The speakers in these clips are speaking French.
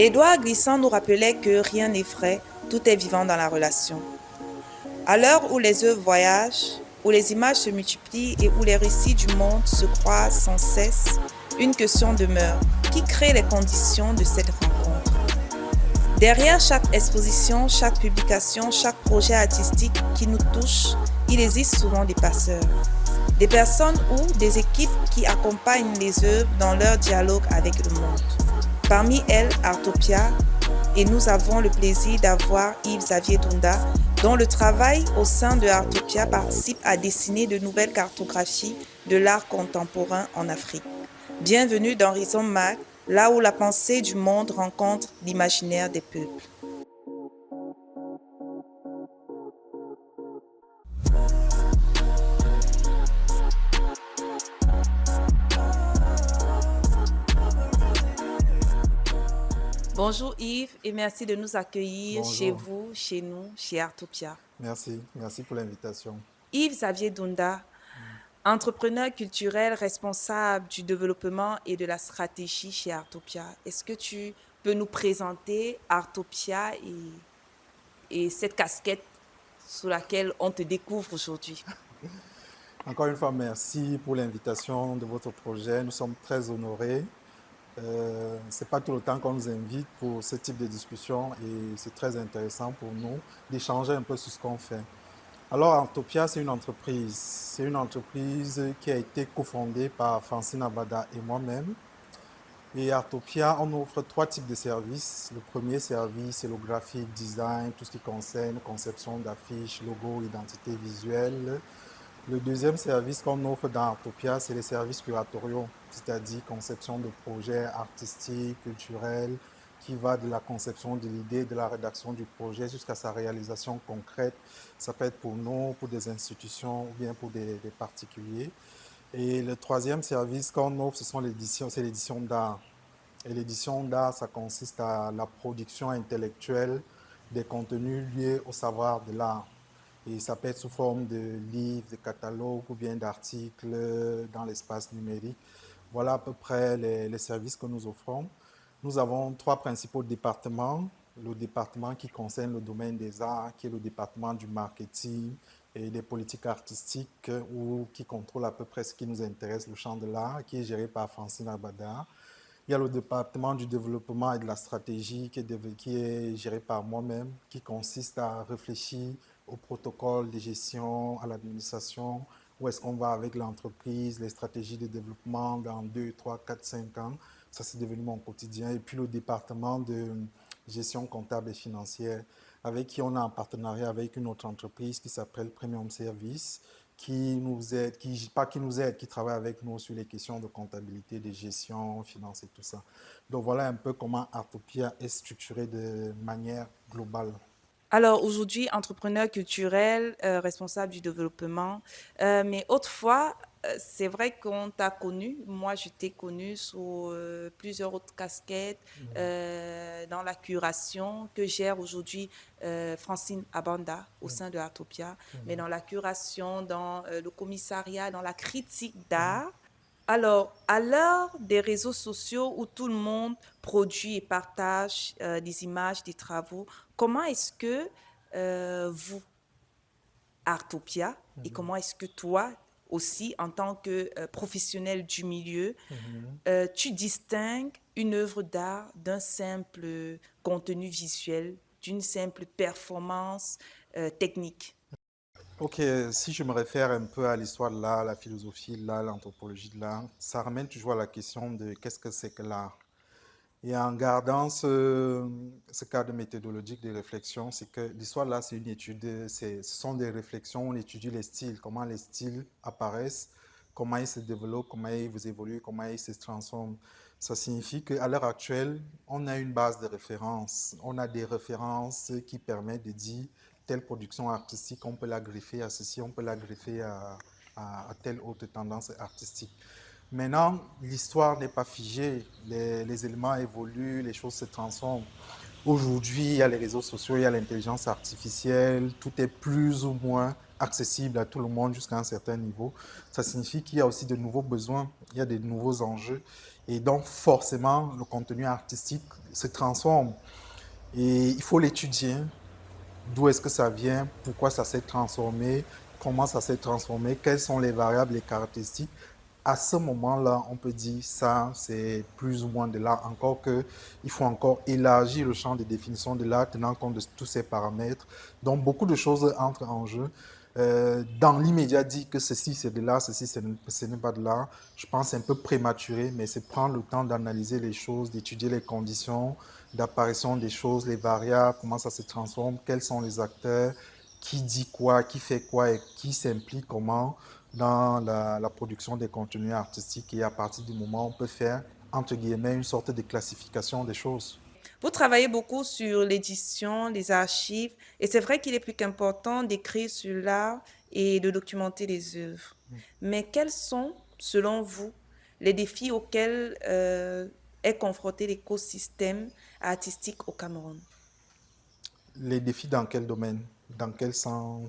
Édouard Glissant nous rappelait que rien n'est vrai, tout est vivant dans la relation. À l'heure où les œuvres voyagent, où les images se multiplient et où les récits du monde se croisent sans cesse, une question demeure. Qui crée les conditions de cette rencontre? Derrière chaque exposition, chaque publication, chaque projet artistique qui nous touche, il existe souvent des passeurs. Des personnes ou des équipes qui accompagnent les œuvres dans leur dialogue avec le monde. Parmi elles, Artopia, et nous avons le plaisir d'avoir Yves-Xavier Dunda, dont le travail au sein de Artopia participe à dessiner de nouvelles cartographies de l'art contemporain en Afrique. Bienvenue dans Rhizome Mag, là où la pensée du monde rencontre l'imaginaire des peuples. Bonjour Yves et merci de nous accueillir chez Bonjour, vous, chez nous, chez Artopia. merci pour l'invitation. Yves-Xavier Dunda, entrepreneur culturel responsable du développement et de la stratégie chez Artopia. Est-ce que tu peux nous présenter Artopia et cette casquette sous laquelle on te découvre aujourd'hui? Encore une fois, merci pour l'invitation de votre projet. Nous sommes très honorés. Ce n'est pas tout le temps qu'on nous invite pour ce type de discussion et c'est très intéressant pour nous d'échanger un peu sur ce qu'on fait. Alors, Antopia, c'est une entreprise. C'est une entreprise qui a été cofondée par Francine Abada et moi-même. Et Artopia, on offre trois types de services. Le premier service, c'est le graphic design, tout ce qui concerne conception d'affiches, logo, identité visuelle. Le deuxième service qu'on offre dans Artopia, c'est les services curatoriaux, c'est-à-dire conception de projets artistiques, culturels, qui va de la conception de l'idée, de la rédaction du projet jusqu'à sa réalisation concrète. Ça peut être pour nous, pour des institutions ou bien pour des particuliers. Et le troisième service qu'on offre, c'est l'édition d'art. Et l'édition d'art, ça consiste à la production intellectuelle des contenus liés au savoir de l'art. Et ça peut être sous forme de livres, de catalogues ou bien d'articles dans l'espace numérique. Voilà à peu près les services que nous offrons. Nous avons trois principaux départements. Le département qui concerne le domaine des arts, qui est le département du marketing et des politiques artistiques, ou qui contrôle à peu près ce qui nous intéresse, le champ de l'art, qui est géré par Francine Abada. Il y a le département du développement et de la stratégie qui est géré par moi-même, qui consiste à réfléchir au protocole de gestion, à l'administration, où est-ce qu'on va avec l'entreprise, les stratégies de développement dans 2, 3, 4, 5 ans. Ça, c'est devenu mon quotidien. Et puis le département de gestion comptable et financière, avec qui on a un partenariat avec une autre entreprise qui s'appelle Premium Service, qui nous aide, pas qui nous aide, qui travaille avec nous sur les questions de comptabilité, de gestion, finance et tout ça. Donc voilà un peu comment Artopia est structuré de manière globale. Alors aujourd'hui, entrepreneur culturel, responsable du développement, mais autrefois, c'est vrai qu'on t'a connu. Moi, je t'ai connu sous plusieurs autres casquettes dans la curation que gère aujourd'hui Francine Abanda au sein de Artopia, mais dans la curation, dans le commissariat, dans la critique d'art. Alors, à l'heure des réseaux sociaux où tout le monde produit et partage des images, des travaux, comment est-ce que vous, Artopia, et comment est-ce que toi aussi, en tant que professionnel du milieu, tu distingues une œuvre d'art d'un simple contenu visuel, d'une simple performance technique? Ok, si je me réfère un peu à l'histoire de l'art, la philosophie de l'art, l'anthropologie de l'art, ça ramène toujours à la question de qu'est-ce que c'est que l'art. Et en gardant ce cadre méthodologique de réflexion, c'est que l'histoire là, c'est une étude, ce sont des réflexions, on étudie les styles, comment les styles apparaissent, comment ils se développent, comment ils évoluent, comment ils se transforment. Ça signifie qu'à l'heure actuelle, on a une base de référence, on a des références qui permettent de dire telle production artistique, on peut la greffer à ceci, on peut la greffer à telle autre tendance artistique. Maintenant, l'histoire n'est pas figée, les éléments évoluent, les choses se transforment. Aujourd'hui, il y a les réseaux sociaux, il y a l'intelligence artificielle, tout est plus ou moins accessible à tout le monde jusqu'à un certain niveau, ça signifie qu'il y a aussi de nouveaux besoins, il y a de nouveaux enjeux. Et donc, forcément, le contenu artistique se transforme. Et il faut l'étudier. D'où est-ce que ça vient? Pourquoi ça s'est transformé? Comment ça s'est transformé? Quelles sont les variables, les caractéristiques? À ce moment-là, on peut dire ça, c'est plus ou moins de l'art. Encore que, il faut encore élargir le champ de définition de l'art, tenant compte de tous ces paramètres. Donc, beaucoup de choses entrent en jeu. Dans l'immédiat, dire que ceci c'est de l'art, ceci ce n'est pas de l'art, je pense c'est un peu prématuré, mais c'est prendre le temps d'analyser les choses, d'étudier les conditions d'apparition des choses, les variables, comment ça se transforme, quels sont les acteurs, qui dit quoi, qui fait quoi et qui s'implique comment dans la production des contenus artistiques. Et à partir du moment où on peut faire, entre guillemets, une sorte de classification des choses. Vous travaillez beaucoup sur l'édition, les archives, et c'est vrai qu'il est plus qu'important d'écrire sur l'art et de documenter les œuvres. Mais quels sont, selon vous, les défis auxquels est confronté l'écosystème artistique au Cameroun? Les défis dans quel domaine? Dans quel sens?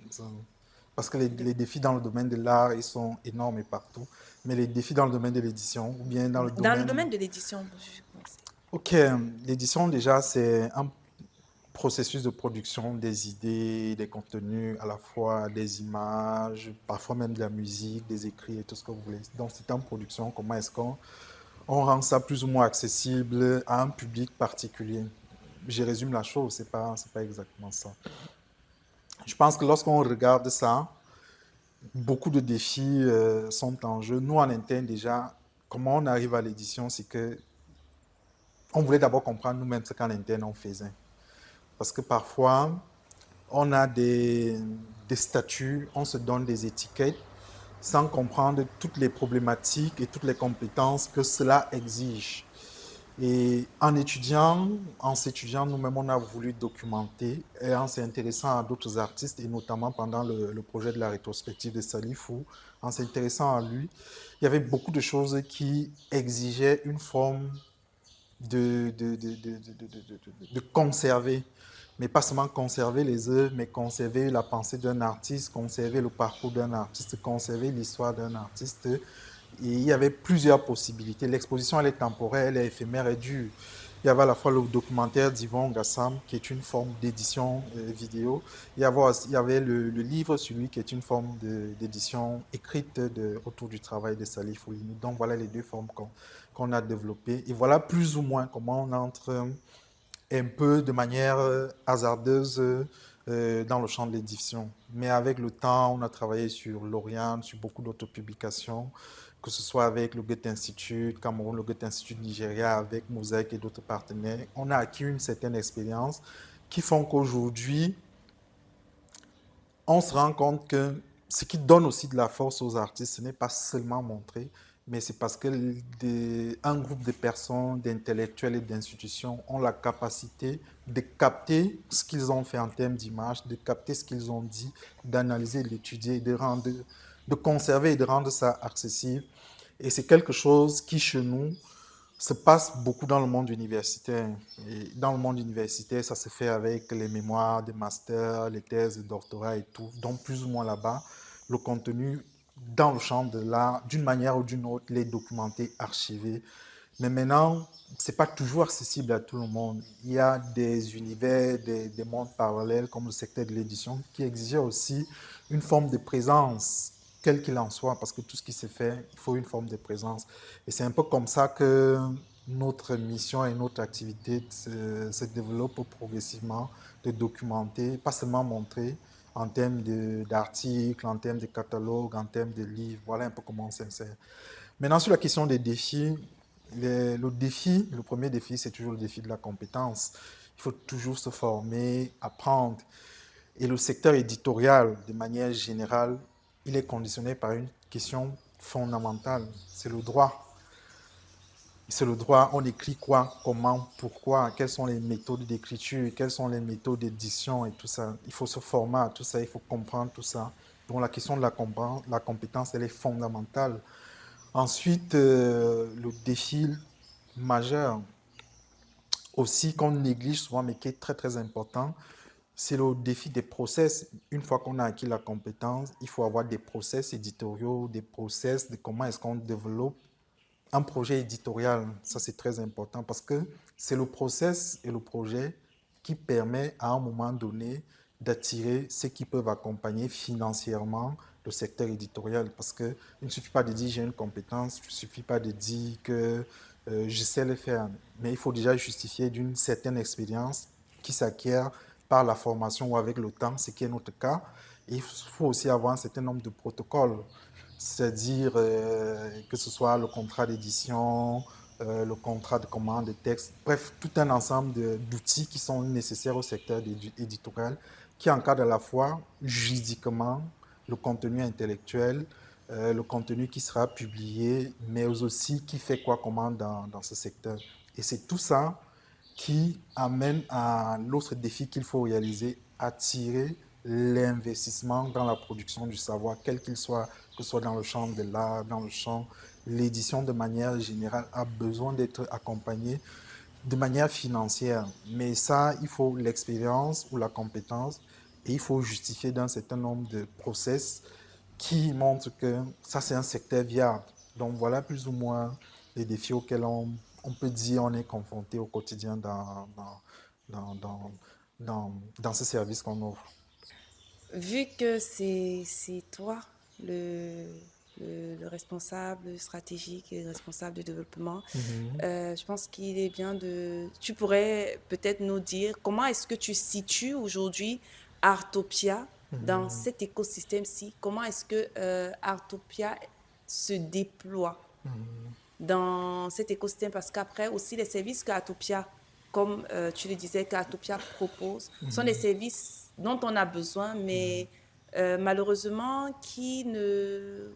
Parce que De- les défis dans le domaine de l'art, ils sont énormes et partout. Mais les défis dans le domaine de l'édition, ou bien dans le Dans le domaine... domaine de l'édition, je pense. Ok, l'édition déjà, c'est un processus de production des idées, des contenus, à la fois des images, parfois même de la musique, des écrits et tout ce que vous voulez. Donc, c'est en production. Comment est-ce qu'on rend ça plus ou moins accessible à un public particulier? Je résume la chose, c'est pas exactement ça. Je pense que lorsqu'on regarde ça, beaucoup de défis sont en jeu. Nous, en interne, déjà, comment on arrive à l'édition, c'est que on voulait d'abord comprendre nous-mêmes ce qu'en interne on faisait. Parce que parfois, on a des statuts, on se donne des étiquettes sans comprendre toutes les problématiques et toutes les compétences que cela exige. Et en s'étudiant nous-mêmes, on a voulu documenter et en s'intéressant à d'autres artistes et notamment pendant le projet de la rétrospective de Salifou, en s'intéressant à lui, il y avait beaucoup de choses qui exigeaient une forme de conserver, mais pas seulement conserver les œuvres, mais conserver la pensée d'un artiste, conserver le parcours d'un artiste, conserver l'histoire d'un artiste. Et il y avait plusieurs possibilités. L'exposition, elle est temporaire, elle est éphémère et dure. Il y avait à la fois le documentaire d'Yvon Gassam, qui est une forme d'édition vidéo. Il y avait le livre sur lui, qui est une forme d'édition écrite autour du travail de Salif Oulini. Donc voilà les deux formes qu'on a développées. Et voilà plus ou moins comment on entre un peu de manière hasardeuse dans le champ de l'édition. Mais avec le temps, on a travaillé sur l'Orient, sur beaucoup d'autres publications, que ce soit avec le Goethe Institute, Cameroun, le Goethe Institute Nigeria, avec Mosaïque et d'autres partenaires. On a acquis une certaine expérience qui font qu'aujourd'hui, on se rend compte que ce qui donne aussi de la force aux artistes, ce n'est pas seulement montrer, mais c'est parce que un groupe de personnes, d'intellectuels et d'institutions ont la capacité de capter ce qu'ils ont fait en termes d'image, de capter ce qu'ils ont dit, d'analyser, d'étudier, de conserver et de rendre ça accessible. Et c'est quelque chose qui, chez nous, se passe beaucoup dans le monde universitaire. Et dans le monde universitaire, ça se fait avec les mémoires des masters, les thèses de doctorat et tout. Donc, plus ou moins là-bas, le contenu dans le champ de l'art, d'une manière ou d'une autre, les documenté, archivé. Mais maintenant, ce n'est pas toujours accessible à tout le monde. Il y a des univers, des mondes parallèles, comme le secteur de l'édition, qui exigeait aussi une forme de présence, quel qu'il en soit, parce que tout ce qui se fait, il faut une forme de présence. Et c'est un peu comme ça que notre mission et notre activité se développe progressivement, de documenter, pas seulement montrer, en termes d'articles, en termes de catalogues, en termes de livres. Voilà un peu comment on s'insère. Maintenant, sur la question des défis, le premier défi, c'est toujours le défi de la compétence. Il faut toujours se former, apprendre. Et le secteur éditorial, de manière générale, il est conditionné par une question fondamentale, c'est le droit. C'est le droit, on écrit quoi, comment, pourquoi, quelles sont les méthodes d'écriture, quelles sont les méthodes d'édition et tout ça. Il faut se former à tout ça, il faut comprendre tout ça. Donc la question de la compétence, elle est fondamentale. Ensuite, le défi majeur aussi qu'on néglige souvent, mais qui est très très important, c'est le défi des process. Une fois qu'on a acquis la compétence, il faut avoir des process éditoriaux, des process de comment est-ce qu'on développe un projet éditorial. Ça, c'est très important parce que c'est le process et le projet qui permet à un moment donné d'attirer ceux qui peuvent accompagner financièrement le secteur éditorial. Parce qu'il ne suffit pas de dire j'ai une compétence, il ne suffit pas de dire que je sais le faire, mais il faut déjà justifier d'une certaine expérience qui s'acquiert par la formation ou avec le temps, ce qui est notre cas. Et il faut aussi avoir un certain nombre de protocoles, c'est-à-dire que ce soit le contrat d'édition, le contrat de commande de texte, bref, tout un ensemble d'outils qui sont nécessaires au secteur éditorial, qui encadrent à la fois juridiquement le contenu intellectuel, le contenu qui sera publié, mais aussi qui fait quoi comment dans ce secteur. Et c'est tout ça qui amène à l'autre défi qu'il faut réaliser, attirer l'investissement dans la production du savoir, quel qu'il soit, que ce soit dans le champ de l'art, dans le champ, l'édition de manière générale a besoin d'être accompagnée de manière financière. Mais ça, il faut l'expérience ou la compétence et il faut justifier d'un certain nombre de process qui montrent que ça, c'est un secteur viable. Donc voilà plus ou moins les défis auxquels on peut dire on est confronté au quotidien dans, dans, dans ce service qu'on offre. Vu que c'est toi le, le responsable stratégique et le responsable de développement, Mhm. je pense qu'il est bien de... Tu pourrais peut-être nous dire comment est-ce que tu situes aujourd'hui Artopia dans Mhm. cet écosystème-ci? Comment est-ce que Artopia se déploie Mhm. dans cet écosystème? Parce qu'après aussi, les services qu'Artopia, comme tu le disais, qu'Artopia propose, sont des services dont on a besoin, mais malheureusement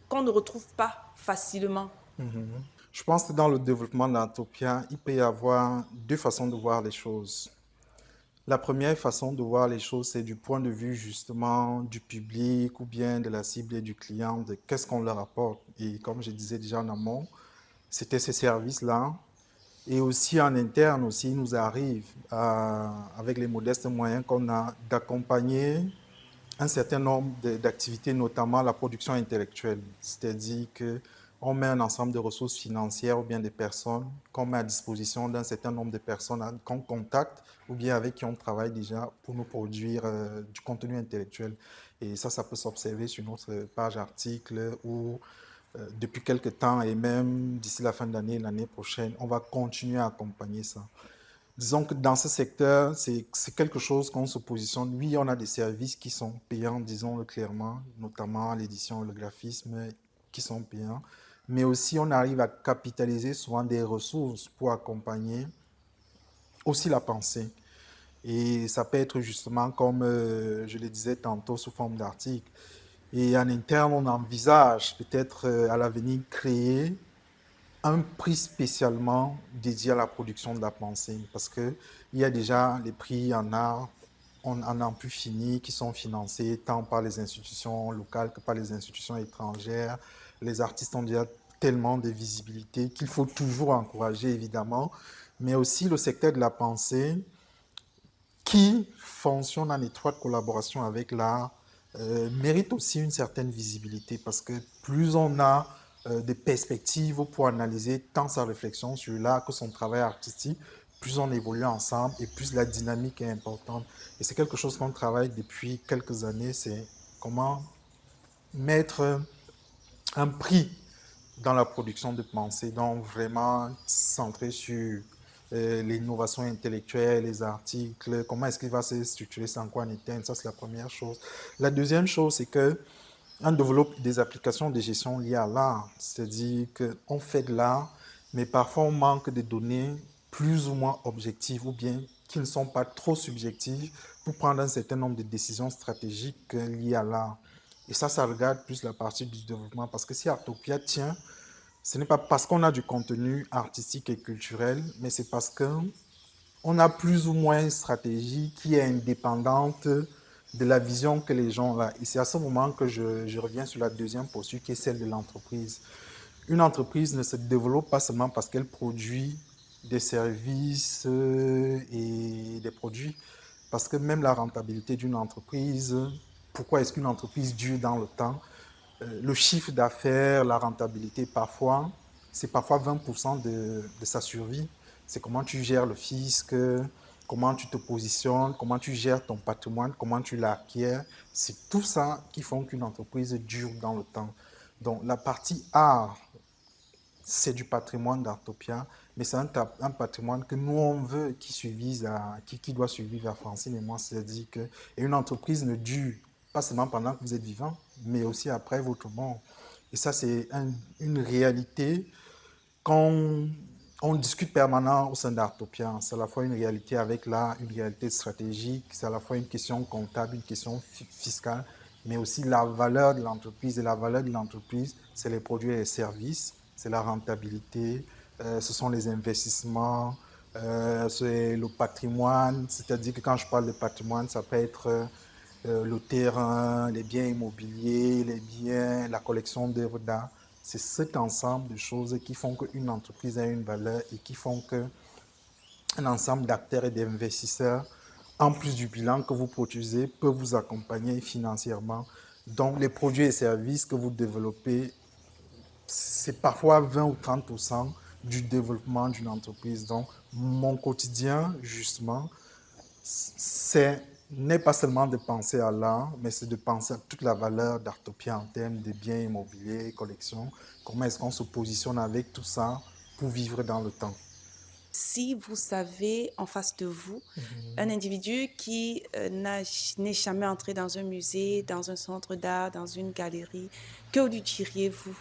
qu'on ne retrouve pas facilement. Mhm. Je pense que dans le développement d'Antopia, il peut y avoir deux façons de voir les choses. La première façon de voir les choses, c'est du point de vue justement du public ou bien de la cible et du client, de qu'est-ce qu'on leur apporte. Et comme je disais déjà en amont, c'était ces services-là. Et aussi en interne, aussi, il nous arrive, avec les modestes moyens qu'on a, d'accompagner un certain nombre d'activités, notamment la production intellectuelle. C'est-à-dire qu'on met un ensemble de ressources financières ou bien des personnes qu'on met à disposition d'un certain nombre de personnes qu'on contacte ou bien avec qui on travaille déjà pour nous produire du contenu intellectuel. Et ça peut s'observer sur notre page article ou depuis quelques temps et même d'ici la fin d'année, l'année prochaine, on va continuer à accompagner ça. Disons que dans ce secteur, c'est quelque chose qu'on se positionne. Oui, on a des services qui sont payants, disons-le clairement, notamment l'édition, le graphisme, qui sont payants. Mais aussi, on arrive à capitaliser souvent des ressources pour accompagner aussi la pensée. Et ça peut être justement, comme je le disais tantôt, sous forme d'article. Et en interne, on envisage peut-être à l'avenir créer un prix spécialement dédié à la production de la pensée parce qu'il y a déjà les prix en art, on en a plus fini, qui sont financés tant par les institutions locales que par les institutions étrangères. Les artistes ont déjà tellement de visibilité qu'il faut toujours encourager, évidemment, mais aussi le secteur de la pensée qui fonctionne en étroite collaboration avec l'art mérite aussi une certaine visibilité parce que plus on a des perspectives pour analyser tant sa réflexion sur l'art que son travail artistique, plus on évolue ensemble et plus la dynamique est importante. Et c'est quelque chose qu'on travaille depuis quelques années, c'est comment mettre un prix dans la production de pensée, donc vraiment centré sur l'innovation intellectuelle, les articles, comment est-ce qu'il va se structurer sans quoi en éteindre, ça c'est la première chose. La deuxième chose, c'est que on développe des applications de gestion liées à l'art, c'est-à-dire qu'on fait de l'art, mais parfois on manque de données plus ou moins objectives ou bien qui ne sont pas trop subjectives pour prendre un certain nombre de décisions stratégiques liées à l'art. Et ça regarde plus la partie du développement parce que si Artopia tient, ce n'est pas parce qu'on a du contenu artistique et culturel, mais c'est parce qu'on a plus ou moins une stratégie qui est indépendante de la vision que les gens ont. Et c'est à ce moment que je reviens sur la deuxième posture qui est celle de l'entreprise. Une entreprise ne se développe pas seulement parce qu'elle produit des services et des produits, Parce que même la rentabilité d'une entreprise, pourquoi est-ce qu'une entreprise dure dans le temps? Le chiffre d'affaires, la rentabilité, parfois, c'est parfois 20% de sa survie. C'est comment tu gères le fisc, comment tu te positionnes, comment tu gères ton patrimoine, comment tu l'acquiers. C'est tout ça qui font qu'une entreprise dure dans le temps. Donc, la partie art, c'est du patrimoine d'Artopia, mais c'est un patrimoine que nous, on veut qui doit survivre à Francine et moi. C'est-à-dire que et une entreprise ne dure pas seulement pendant que vous êtes vivant, mais aussi après votre mort. Et ça, c'est une réalité qu'on on discute permanent au sein d'Artopia. C'est à la fois une réalité avec l'art, une réalité stratégique, c'est à la fois une question comptable, une question fiscale, mais aussi la valeur de l'entreprise. Et la valeur de l'entreprise, c'est les produits et les services, c'est la rentabilité, ce sont les investissements, c'est le patrimoine. C'est-à-dire que quand je parle de patrimoine, ça peut être le terrain, les biens immobiliers, les biens, la collection d'œuvres d'art. C'est cet ensemble de choses qui font qu'une entreprise a une valeur et qui font qu'un ensemble d'acteurs et d'investisseurs, en plus du bilan que vous produisez, peut vous accompagner financièrement. Donc, les produits et services que vous développez, c'est parfois 20 ou 30% du développement d'une entreprise. Donc, mon quotidien, justement, c'est n'est pas seulement de penser à l'art, mais c'est de penser à toute la valeur d'Artopia en termes de biens immobiliers, collections. Comment est-ce qu'on se positionne avec tout ça pour vivre dans le temps? Si vous savez en face de vous un individu qui n'est jamais entré dans un musée, dans un centre d'art, dans une galerie, que lui diriez-vous?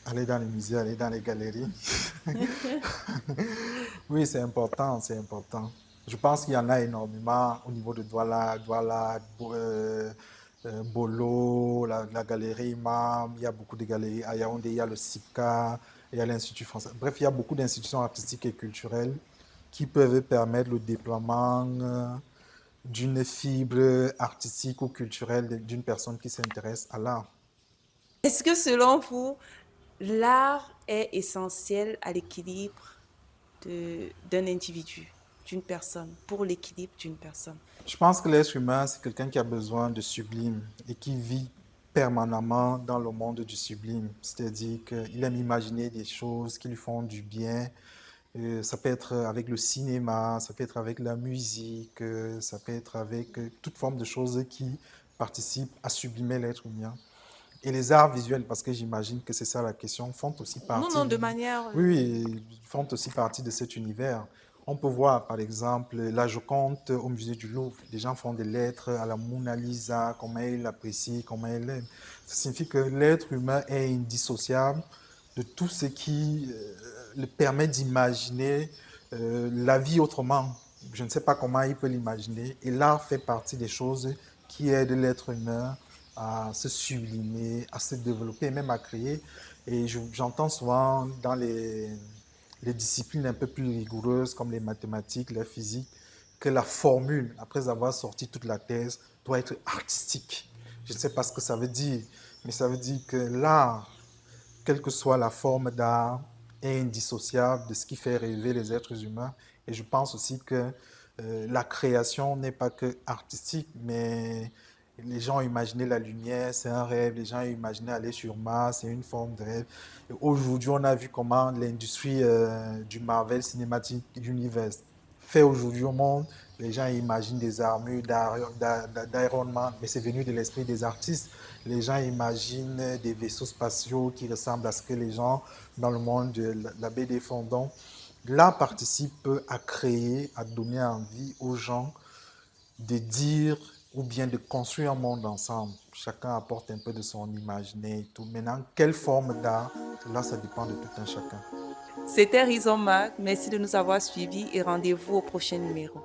Aller dans les musées, aller dans les galeries. Oui, c'est important, c'est important. Je pense qu'il y en a énormément au niveau de Douala, Bolo, la galerie Imam, il y a beaucoup de galeries à Yaoundé, il y a le SIPCA, il y a l'Institut français. Bref, il y a beaucoup d'institutions artistiques et culturelles qui peuvent permettre le déploiement d'une fibre artistique ou culturelle d'une personne qui s'intéresse à l'art. Est-ce que selon vous, l'art est essentiel à l'équilibre d'un individu, d'une personne, pour l'équilibre d'une personne? Je pense que l'être humain, c'est quelqu'un qui a besoin de sublime et qui vit permanemment dans le monde du sublime. C'est-à-dire qu'il aime imaginer des choses qui lui font du bien. Ça peut être avec le cinéma, ça peut être avec la musique, ça peut être avec toute forme de choses qui participent à sublimer l'être humain. Et les arts visuels, parce que j'imagine que c'est ça la question, font aussi Non, partie, non, de manière... oui, oui, font aussi partie de cet univers. On peut voir, par exemple, la Joconde au musée du Louvre. Les gens font des lettres à la Mona Lisa, comment ils l'apprécient, comment ils l'aiment. Ça signifie que l'être humain est indissociable de tout ce qui le permet d'imaginer la vie autrement. Je ne sais pas comment il peut l'imaginer. Et l'art fait partie des choses qui aident l'être humain à se sublimer, à se développer, même à créer. Et j'entends souvent dans les disciplines un peu plus rigoureuses comme les mathématiques, la physique, que la formule, après avoir sorti toute la thèse, doit être artistique. Je ne sais pas ce que ça veut dire, mais ça veut dire que l'art, quelle que soit la forme d'art, est indissociable de ce qui fait rêver les êtres humains. Et je pense aussi que la création n'est pas que artistique, mais les gens ont imaginé la lumière, c'est un rêve. Les gens ont imaginé aller sur Mars, c'est une forme de rêve. Et aujourd'hui, on a vu comment l'industrie du Marvel Cinematic Universe fait aujourd'hui au monde. Les gens imaginent des armures d'Iron Man, mais c'est venu de l'esprit des artistes. Les gens imaginent des vaisseaux spatiaux qui ressemblent à ce que les gens dans le monde de la baie des Fondons. L'art participe à créer, à donner envie aux gens de dire ou bien de construire un monde ensemble. Chacun apporte un peu de son imaginaire et tout. Maintenant, quelle forme d'art, là, ça dépend de tout un chacun. C'était Rizoma. Merci de nous avoir suivis et rendez-vous au prochain numéro.